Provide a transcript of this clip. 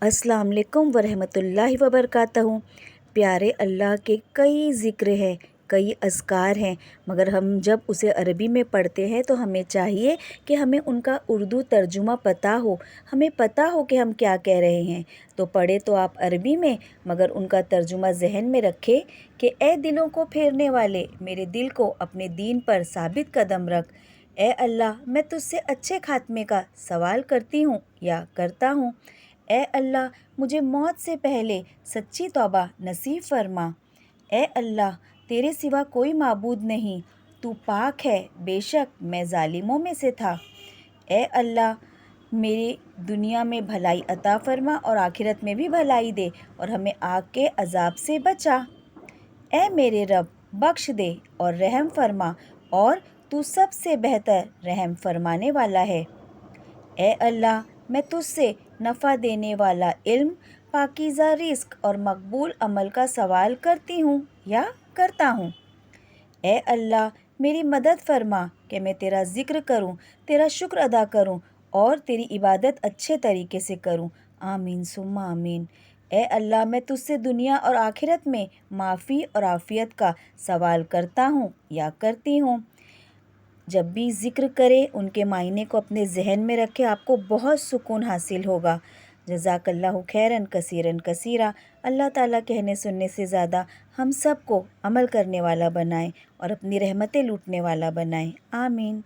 अस्सलाम वालेकुम वरहमतुल्लाहि वबरकातहू। प्यारे अल्लाह के कई ज़िक्र हैं, कई अज़कार हैं, मगर हम जब उसे अरबी में पढ़ते हैं तो हमें चाहिए कि हमें उनका उर्दू तर्जुमा पता हो, हमें पता हो कि हम क्या कह रहे हैं। तो पढ़े तो आप अरबी में, मगर उनका तर्जुमा ज़हन में रखें कि ए दिलों को फेरने वाले, मेरे दिल को अपने दीन पर साबित कदम रख। ए अल्लाह, मैं तुझसे अच्छे खात्मे का सवाल करती हूँ या करता हूँ। ए अल्लाह, मुझे मौत से पहले सच्ची तौबा नसीब फरमा। ए अल्लाह, तेरे सिवा कोई माबूद नहीं, तू पाक है, बेशक मैं ज़ालिमों में से था। ए अल्लाह, मेरी दुनिया में भलाई अता फरमा और आखिरत में भी भलाई दे और हमें आग के अज़ाब से बचा। ए मेरे रब, बख्श दे और रहम फरमा, और तू सबसे बेहतर रहम फरमाने वाला है। ए अल्लाह, मैं तुझसे नफ़ा देने वाला इल्म, पाकीज़ा रिज़्क़ और मकबूल अमल का सवाल करती हूँ या करता हूँ। ए अल्लाह, मेरी मदद फरमा कि मैं तेरा ज़िक्र करूँ, तेरा शुक्र अदा करूँ और तेरी इबादत अच्छे तरीके से करूँ। आमीन सुम्मा आमीन। ए अल्लाह, मैं तुझसे दुनिया और आखिरत में माफ़ी और आफ़ियत का सवाल करता हूँ या करती हूँ। जब भी ज़िक्र करें उनके मायने को अपने ज़हन में रखें, आपको बहुत सुकून हासिल होगा। जज़ाकल्लाहु खैरन कसीरन कसीरा। अल्लाह ताला कहने सुनने से ज़्यादा हम सब को अमल करने वाला बनाए और अपनी रहमतें लूटने वाला बनाए। आमीन।